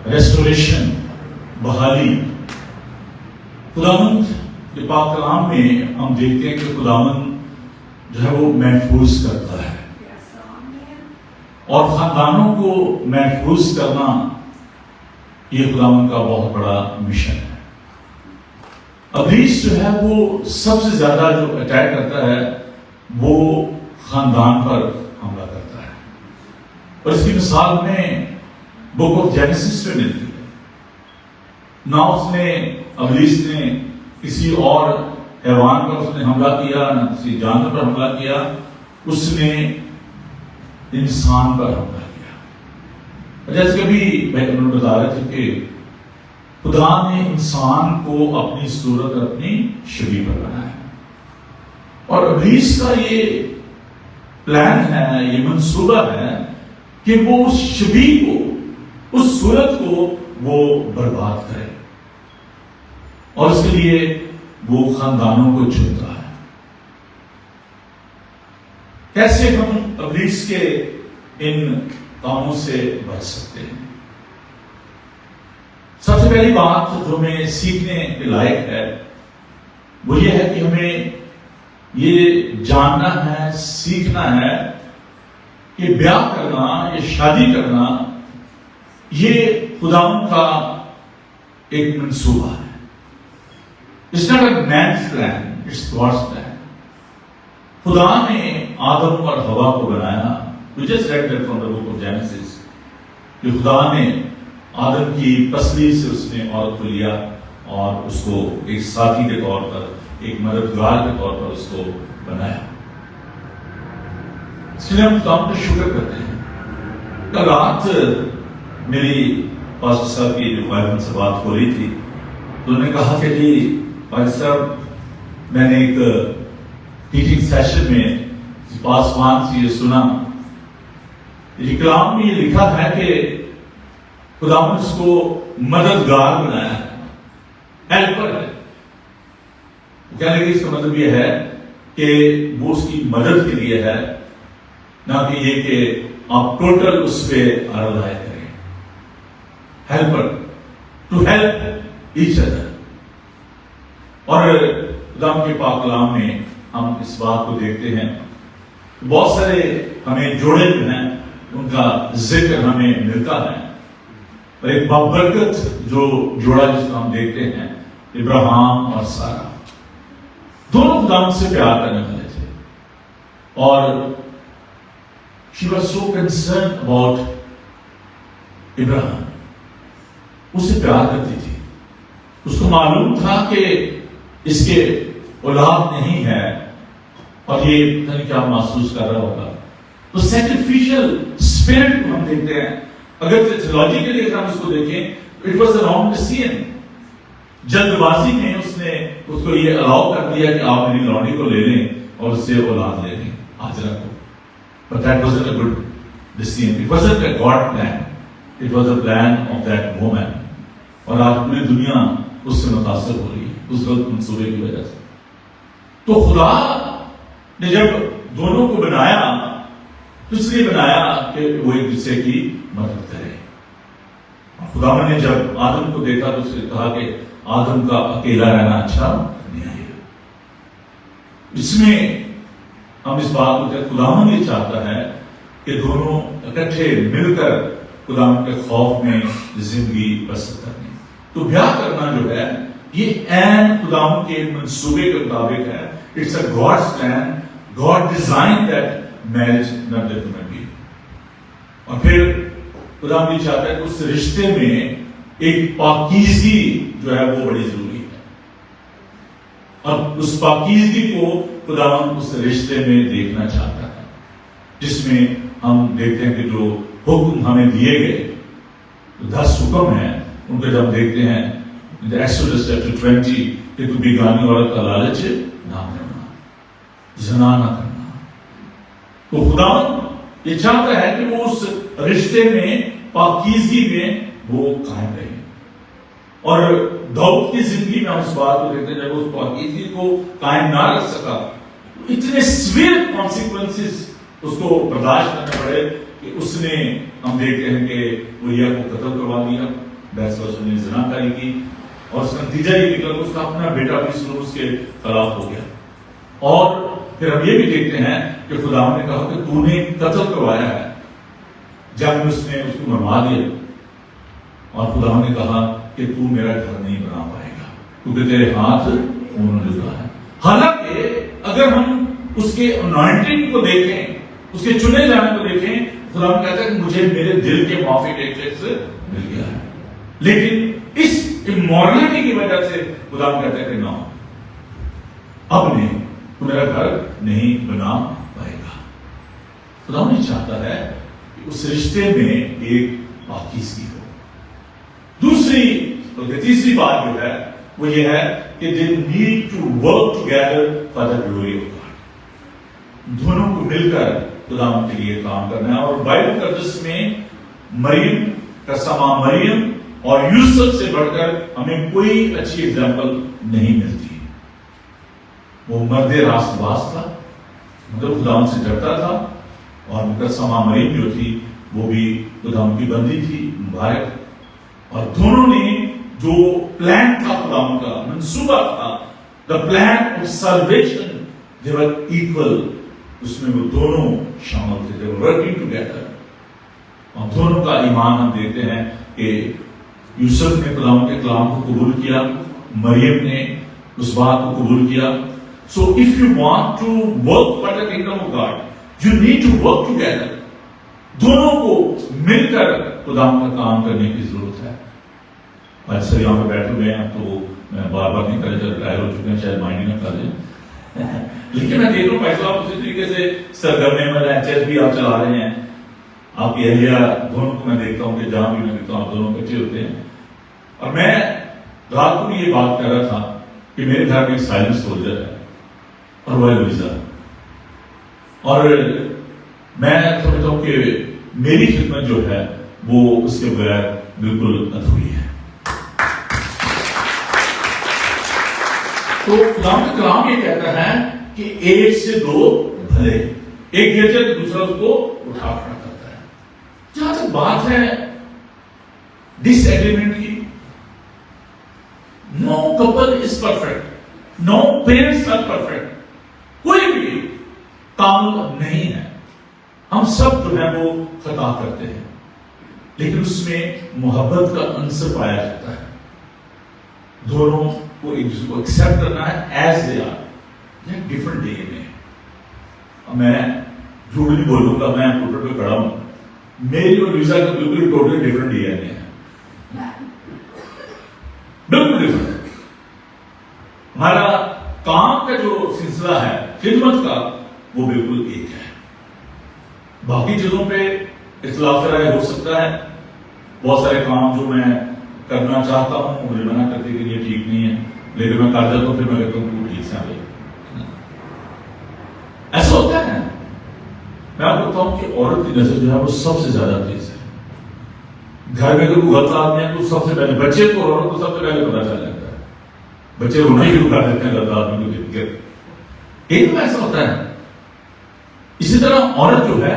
Restoration, بحالی. خداوند کے پاک کلام میں ہم دیکھتے ہیں کہ خداوند جو ہے وہ محفوظ کرتا ہے، اور خاندانوں کو محفوظ کرنا یہ خداوند کا بہت بڑا مشن ہے. ابلیس جو ہے وہ سب سے زیادہ جو اٹیک کرتا ہے وہ خاندان پر حملہ کرتا ہے، اور اس کی مثال میں بک آف جینیسس میں ملتی ہے. نہ اس نے ابلیس نے کسی اور حیوان پر اس نے حملہ کیا، نہ کسی جانور پر حملہ کیا، اس نے انسان پر حملہ کیا. جیسے کبھی میں انہوں نے بتا رہے تھے کہ خدا نے انسان کو اپنی صورت اور اپنی شبیہ پر بنایا ہے، اور ابلیس کا یہ پلان ہے، یہ منصوبہ ہے کہ وہ اس شبیہ کو، اس صورت کو وہ برباد کرے، اور اس کے لیے وہ خاندانوں کو چنتا ہے. کیسے ہم ابلیس کے ان کاموں سے بچ سکتے ہیں؟ سب سے پہلی بات جو ہمیں سیکھنے کے لائق ہے وہ یہ ہے کہ ہمیں یہ جاننا ہے، سیکھنا ہے کہ بیاہ کرنا، یہ شادی کرنا، یہ خداوند کا ایک منصوبہ ہے. It's not a man's plan, it's God's plan. خدا نے آدم اور حوا کو بنایا. We just read that from the book of Genesis. کہ خدا نے آدم کی پسلی سے اس نے عورت کو لیا اور اس کو ایک ساتھی کے طور پر، ایک مددگار کے طور پر اس کو بنایا. اس لیے ہم خدا کا شکر کرتے ہیں. کل رات میری پاسٹر صاحب کی ریکوائرمنٹ سے بات ہو رہی تھی، تو انہوں نے کہا کہ جی پاسٹر صاحب، میں نے ایک ٹیچنگ سیشن میں پاسوان سے یہ سنا، کلام میں یہ لکھا ہے کہ خدا نے اس کو مددگار بنایا ہے، ہیلپر ہے. کہنے کی اس کا مطلب یہ ہے کہ وہ اس کی مدد کے لیے ہے، نہ کہ یہ کہ آپ ٹوٹل اس پہ آرادائے کریں. Helper, to help each other. اور خدا کے پاک کلام میں ہم اس بات کو دیکھتے ہیں، بہت سارے ہمیں جوڑے جو ہیں ان کا ذکر ہمیں ملتا ہے. اور ایک بابرکت جو جوڑا جس کو ہم دیکھتے ہیں، ابراہیم اور سارا، دونوں خدا سے پیار کرنے والے تھے، اور she was so concerned about ابراہیم. اسے پیار کرتی تھی. اس کو معلوم تھا کہ اس کے اولاد نہیں ہے اور یہ پتہ نہیں کیا محسوس کر رہا ہوگا. تو سیکریفیشل اسپرٹ کو ہم دیکھتے ہیں. اگر تھیولوجیکلی اگر ہم اس کو دیکھیں، it was a wrong decision. جلد بازی میں اس نے اس کو یہ الاؤ کر دیا کہ آپ میری لونڈی کو لے لیں اور اس سے اولاد لے لیں، ہاجرہ کو. But that wasn't a good decision. It wasn't a God plan. It was a plan of that woman. اور آج پوری دنیا اس سے متاثر ہو رہی ہے اس غلط منصوبے کی وجہ سے. تو خدا نے جب دونوں کو بنایا تو اس لیے بنایا کہ وہ ایک دوسرے کی مدد کرے. خدا نے جب آدم کو دیکھا تو اس نے کہا کہ آدم کا اکیلا رہنا اچھا نہیں ہے. اس میں ہم اس بات کو کہ خدا یہ چاہتا ہے کہ دونوں اکٹھے مل کر خدا کے خوف میں زندگی بسر کریں. تو بیاہ کرنا جو ہے یہ عین خدا کے منصوبے کے مطابق ہے. It's a God's plan. God design that marriage not that human being. اور پھر خدا یہ چاہتا ہے کہ اس رشتے میں ایک پاکیزگی جو ہے وہ بڑی ضروری ہے، اور اس پاکیزگی کو خدا اس رشتے میں دیکھنا چاہتا ہے، جس میں ہم دیکھتے ہیں کہ جو حکم ہمیں دیے گئے 10 حکم ہیں ان کو جب دیکھتے ہیں ایکسوڈس چیپٹر 20 کہ تو بیگانی عورت کا لالچ نہ کرنا، زنا نہ کرنا. تو خدا یہ چاہتا ہے کہ وہ اس رشتے میں پاکیزگی میں وہ قائم رہے. اور داؤد کی زندگی میں ہم اس بات کو دیکھتے ہیں جب اس پاکیزگی کو قائم نہ رکھ سکا، اتنے سویر کانسیکوینسز اس کو برداشت کرنے پڑے کہ اس نے، ہم دیکھتے ہیں کہ اوریا کو قتل کروا دیا. بحث نے زنا کاری کی اور اس کا نتیجہ یہ نکلا کہ اس کا اپنا بیٹا بھی اس کے خلاف ہو گیا. اور پھر ہم یہ بھی دیکھتے ہیں کہ خدا نے کہا کہ تو نے قتل کروایا ہے. جب اس نے اس کو مروا دیا اور خدا نے کہا کہ تو میرا گھر نہیں بنا پائے گا کیونکہ تیرے ہاتھ خون لگا ہے. حالانکہ اگر ہم اس کے انوائنٹنگ کو دیکھیں, اس کے چنے جانے کو دیکھیں, خدا کہتا ہے کہ مجھے میرے دل کے موافق ایک شخص مل گیا ہے. لیکن اس امورلٹی کی وجہ سے خدا کہتا ہے کہ نہ, اب نہیں, تو میرا گھر نہیں بنا پائے گا. خدا نہیں چاہتا ہے کہ اس رشتے میں ایک پاکیزگی ہو. تیسری بات جو ہے وہ یہ ہے کہ they need to work together for the glory of God. دونوں کو مل کر خدا کے لیے کام کرنا ہے. اور بائبل مقدس میں مریم کا سما مریم اور یوسف سے بڑھ کر ہمیں کوئی اچھی اگزامپل نہیں ملتی. وہ مرد راست باز تھا, مطلب خدا سے ڈرتا تھا, اور مقدسہ مریم جو تھی وہ بھی خدا کی بندی تھی مبارک. اور دونوں نے جو پلان تھا خدا کا منصوبہ تھا, the plan of salvation, they were equal. اس میں وہ دونوں شامل تھے, they were working together. اور دونوں کا ایمان ہم دیکھتے ہیں کہ یوسف نے خدا کے کلام کو قبول کیا, مریم نے اس بات کو قبول کیا. So if you want to work for the kingdom of God, you need to work together. دونوں کو مل کر خدا کا کام کرنے کی ضرورت ہے. آج سر یہاں پہ بیٹھے ہوئے ہیں تو میں بار بار نہیں کرے, جب ریٹائر ہو چکے ہیں شاید مائنڈ نہ کر لیں, لیکن میں دیکھ رہا ہوں بھائی صاحب اسی طریقے سے سرگرمی میں لینچر بھی آپ چلا رہے ہیں. آپ کی اہلیہ دونوں کو میں دیکھتا ہوں کہ جہاں بھی میں دیکھتا ہوں آپ دونوں بچے ہوتے ہیں. اور میں رات کو بھی یہ بات کر رہا تھا کہ میرے گھر میں ایک سائلنٹ سولجر ہے اور وہ ہے لوئزا, اور میں سمجھتا ہوں کہ میری خدمت جو ہے وہ اس کے بغیر بالکل ادھوری ہے. تو خدا کا کلام یہ کہتا ہے کہ ایک سے دو بھلے, ایک گر جائے تو دوسرا اس کو اٹھا کھڑا کرتا ہے. جہاں تک بات ہے ڈس ایگریمنٹ کی, no couple is perfect, no parents are perfect, کوئی بھی کامل نہیں ہے. ہم سب جو ہے وہ خطا کرتے ہیں, لیکن اس میں محبت کا عنصر پایا جاتا ہے. دونوں کو ایک دوسرے کو ایکسپٹ کرنا ہے as they are, different day میں. میں جھوٹ نہیں بولوں گا, میں پوٹر پہ کھڑا ہوں, میری اور ویزا کا بالکل ٹوٹلی ڈفرنٹ ڈی این اے ہے, بالکل ڈفرنٹ. ہمارا کام کا جو سلسلہ ہے خدمت کا وہ بالکل ایک ہے. باقی چیزوں پہ اختلاف رائے ہو سکتا ہے. بہت سارے کام جو میں کرنا چاہتا ہوں مجھے منع کرتے کہ یہ ٹھیک نہیں ہے, لیکن میں کر جاتا ہوں, پھر میں کہتا ہوں تو ٹھیک سے آئے. ایسا ہوتا ہے. میں آپ کو بتاؤں کہ عورت کی نظر جو ہے وہ سب سے زیادہ تیز ہے. گھر میں اگر کوئی غلط آدمی ہے تو سب سے پہلے بچے کو اور عورت کو سب سے پہلے پتا چل جاتا ہے. بچے رونا ہی شروع کر دیتے ہیں غلط آدمی کو دیکھ کر. ایک میں ایسا ہوتا ہے. اسی طرح عورت جو ہے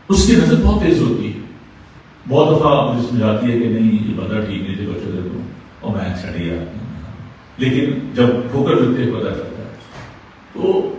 اس کی نظر بہت تیز ہوتی ہے. بہت دفعہ مجھے سمجھاتی ہے کہ نہیں یہ بندہ ٹھیک نہیں تھے بچے دے دوں, اور میں چھڑ گیا. لیکن جب ٹھوکر دیتے پتا چلتا ہے. تو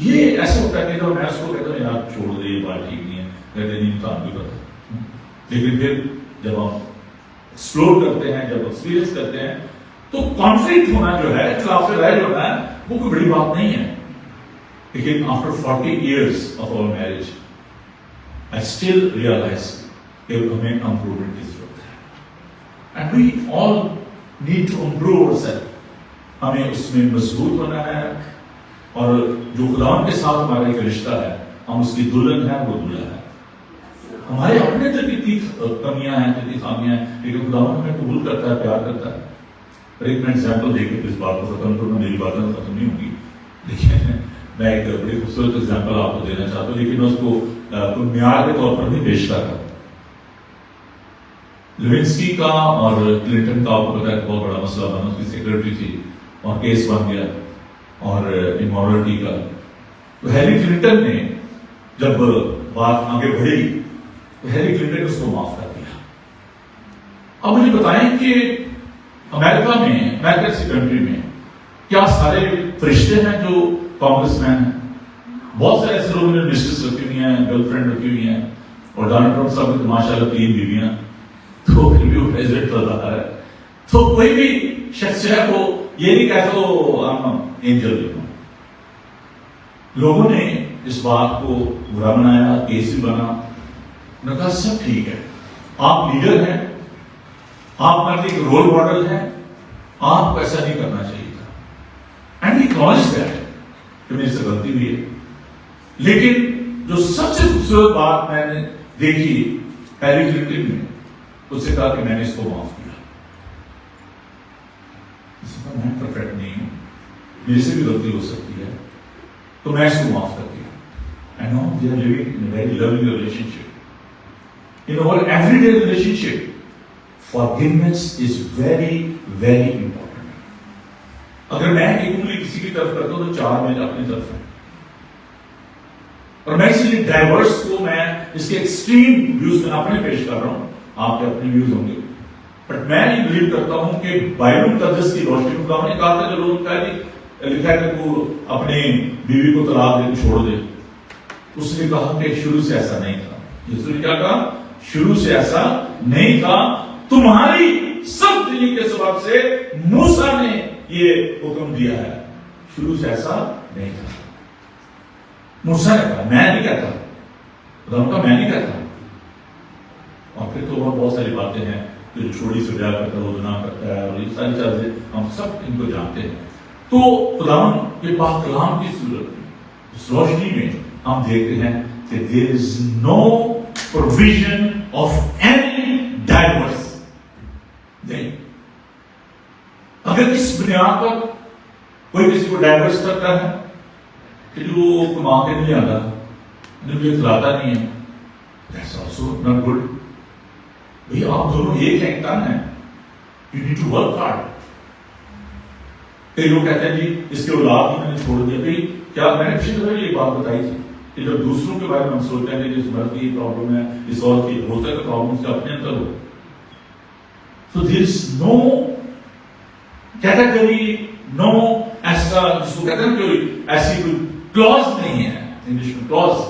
یہ ایسا ہوتا ہے کہ میں اس کو کہتا ہوں یار چھوڑ دے, یہ بات ٹھیک نہیں ہے, کہتے نہیں تو آپ بھی پتا. لیکن پھر جب ہم ایکسپلور کرتے ہیں, جب ایکسپیرینس کرتے ہیں, تو کانفلکٹ ہونا جو ہے, اختلاف رائے جو ہے وہ کوئی بڑی بات نہیں ہے. لیکن after 40 years of our marriage, I still realize کہ ہمیں امپروومنٹ کی ضرورت ہے. And we all need to improve ourselves. ہمیں اس میں مضبوط ہونا ہے, اور جو خدا کے ساتھ ہمارا ایک رشتہ ہے, ہم اس کی دلہن ہے, وہ دلہا ہے. ہمارے اپنے تک اتنی کمیاں ہیں, اتنی خامیاں ہیں, لیکن خدا ہمیں قبول کرتا ہے, پیار کرتا ہے. اور ایک میں ایگزامپل دے کے اس بات کو ختم کروں, میری باتیں ختم نہیں ہوگی, لیکن میں ایک بڑی خوبصورت ایگزامپل آپ کو دینا چاہتا ہوں, لیکن میں اس کو کوئی معیار کے طور پر نہیں پیش کر رہا. لیونسکی کا اور کلنٹن کا آپ کو پتا ہے بہت بڑا مسئلہ بنا, اس کی سیکرٹری تھی اور کیس بن گیا, اور امورلٹی کا. تو ہیری کلنٹن نے جب بات آگے بڑھی تو ہیری کلنٹن نے اس کو معاف کر دیا. اب مجھے بتائیں کہ امریکہ جیسی کنٹری میں کیا سارے فرشتے ہیں جو کانگریس مین ہیں؟ بہت سارے ایسے لوگوں نے مسٹریس رکھی ہوئی ہیں، گرل فرینڈ رکھی ہوئی ہیں، اور ڈونلڈ ٹرمپ صاحب کی ماشاء اللہ 3 بیویاں، تو پھر بھی وہ پریزیڈنٹ رہا ہے. تو کوئی بھی شخص ہے وہ یہ نہیں کہتا وہ اینجل. لوگوں نے اس بات کو برا بنایا، کیس بھی بنا. انہوں نے کہا سب ٹھیک ہے، آپ لیڈر ہیں، آپ کا ایک رول ماڈل ہیں، آپ کو ایسا نہیں کرنا چاہیے تھا. اینڈ اکنالج دیٹ کہ میری سے غلطی ہوئی ہے. لیکن جو سب سے خوبصورت بات میں نے دیکھی ہیلری کلنٹن میں، اس سے کہا کہ میں نے اس کو معاف کیا. میں پرفیکٹ نہیں ہوں، میرے سے بھی غلطی ہو سکتی ہے، تو میں اس کو معاف کر دیا. And now they are living in a very loving relationship. In our everyday relationship, forgiveness is very, very important. اگر میں ایک انگلی کسی کی طرف کرتا ہوں تو 4 میرے اپنی طرف ہیں. اور میں اس لیے ڈائیورس کو میں اس کے ایکسٹریم ویوز میں اپنے پیش کر رہا ہوں، آپ کے اپنے ویوز ہوں گے. بٹ میں یہ بلیو کرتا ہوں کہ بائبل مقدس کی روشنی میں خدا نے کہا تھا کہ لوگ لکھا ہے کہ وہ اپنی بیوی کو طلاق دے کے چھوڑ دے. اس نے کہا کہ شروع سے ایسا نہیں تھا. یسوع نے کیا کہا؟ شروع سے ایسا نہیں تھا، تمہاری سب دلی کے سبب سے موسیٰ نے یہ حکم دیا ہے. شروع سے ایسا نہیں تھا. موسیٰ نے کہا، میں نہیں کہتا. خدا نے کہا میں نہیں کہتا. اور پھر تو بہت ساری باتیں ہیں جو چھوڑی سے بیاہ کرتا ہے، وہ گناہ کرتا ہے، اور یہ ساری چیزیں ہم سب ان کو جانتے ہیں. تو خداوند کے پاک کلام کی صورت میں اس روشنی میں ہم دیکھتے ہیں کہ there is no provision of any divorce. نہیں. اگر اس بنیاد پر کوئی کسی کو ڈائیورس کرتا ہے کہ جو کما کے نہیں آتا، مجھے کھلاتا نہیں ہے، that's also not good. بھئی آپ دونوں ایک انسان ہیں، you need to work hard. کئی لوگ کہتے ہیں جی اس کے اولاد ہی میں نے چھوڑ دیا. بھئی کیا میں نے پچھلی دفعہ یہ بات بتائی تھی کہ جب دوسروں کے بارے میں ہم سوچتے ہیں کہ اس مرد کی پرابلم ہے، اس اور کی ہوتا ہے، پرابلم سے اپنے اندر ہو. So there is no category, no ایسا جس کو کہتے ہیں کہ ایسی کوئی کلوز نہیں ہے انگلش میں کلوز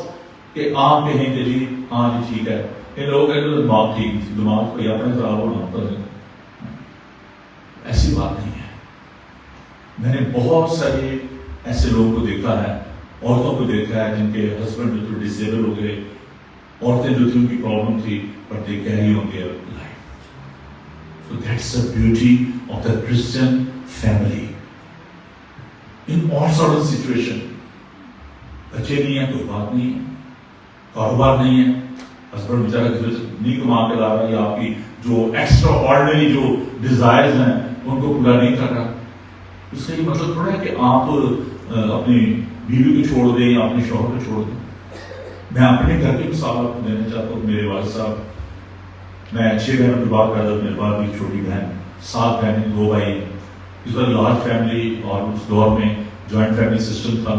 کہ آپ کہیں کہ جی ہاں جی ٹھیک ہے. یہ لوگ کہتے ہیں دماغ ٹھیک نہیں، دماغ کوئی اپنے خراب ہونا ہوتا ہے. ایسی بات نہیں ہے. میں نے بہت سارے ایسے لوگوں کو دیکھا ہے، عورتوں کو دیکھا ہے جن کے ہسبینڈ جو تھے ڈسیبل ہو گئے، عورتیں جو تھی ان کی پرابلم تھی but they carry on their life. So that's the beauty of the Christian family. In all sort of situation. بچے نہیں ہیں کوئی بات نہیں ہے، کاروبار نہیں ہے، ہسبینڈ بیچارہ کسی سے نہیں کما کے لا رہا، یا آپ کی جو ایکسٹرا آرڈنری جو ڈیزائرز ہیں ان کو پورا نہیں کر رہا. اس کا یہ مطلب تھوڑا ہے کہ آپ اپنی بیوی کو چھوڑ دیں یا اپنے شوہر کو چھوڑ دیں. میں اپنے گھر کی مثال آپ کو دینا چاہتا ہوں. میرے والد صاحب، میں 6 بہنوں کی بات کرتا ہوں، میرے بعد بھی چھوٹی بہن، 7 بہنیں 2 بھائی. اس وقت لارج فیملی، اور اس دور میں جوائنٹ فیملی سسٹم تھا.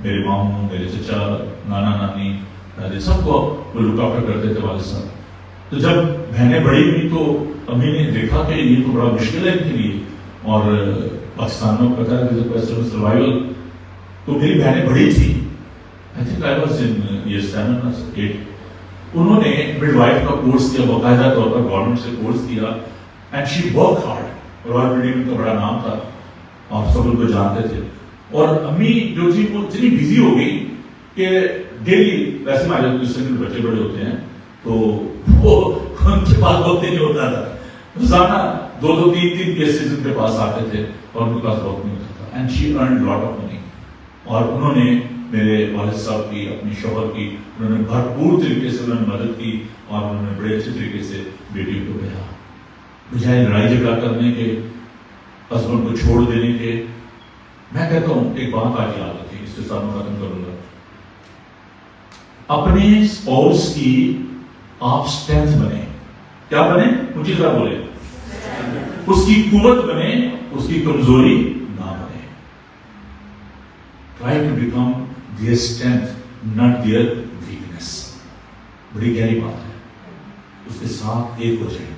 میرے ماموں، میرے چچا، نانا نانی، دادی، سب کو وہ لک آفٹر کرتے تھے والد صاحب. تو جب بہنیں بڑی ہوئی تو امی نے دیکھا کہ یہ تو بڑا مشکل ہے ان کے لیے، اور پاکستان میں پتا ہے سروائیول. تو میری بہنیں بڑی تھی، I think I was in year 7 or 8. انہوں نے مڈ وائف کا کورس کیا، باقاعدہ طور پر گورنمنٹ سے کورس کیا، and she work hard. Royal medium کا بڑا نام تھا اور سب ان کو جانتے تھے. اور امی جو تھی وہ اتنی بزی ہو گئی کہ ڈیلی، ویسے ہمارے بچے بڑے ہوتے ہیں تو وہ ان کے پاس وقت نہیں ہوتا تھا. روزانہ 2-3 کیسز ان کے پاس آتے تھے اور ان کے پاس وقت نہیں ہوتا تھا. And she earned lot of money. اور انہوں نے میرے والد صاحب کی، اپنی شوہر کی، انہوں نے بھرپور طریقے سے انہوں نے مدد کی، اور انہوں نے بڑے اچھے طریقے سے بیٹی کو پڑھایا. بجائے لڑائی جھگڑا کرنے کے، ہسبینڈ کو چھوڑ دینے کے. میں کہتا ہوں ایک بات آج یاد رکھیں، اس کے ساتھ میں ختم کروں گا. اپنے اسپاؤس کی آپ اسٹرینتھ بنے. کیا بنے؟ مجھے ذرا بولے. اس کی قوت بنے، اس کی کمزوری نہ بنے. Try to become their strength, not their weakness. بڑی گہری بات ہے. اس کے ساتھ ایک ہو جائے.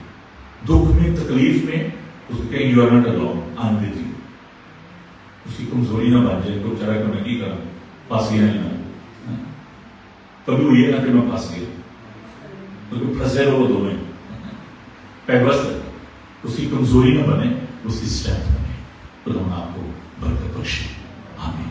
دکھ میں تکلیف میں اس کو کہیں you are not alone, I'm with you. اس کی کمزوری نہ بن جائے تو بیچارہ کہ میں کی کروں پاس گیا نہیں میں کبھی وہ یہ نہ کہ میں پاس گیا کیونکہ پھنسے رہو دو میں پیوست اس کی کمزوری نہ بنے اس کی اسٹرینتھ بنے. تو ہم آپ کو برکت بخشے. آمین.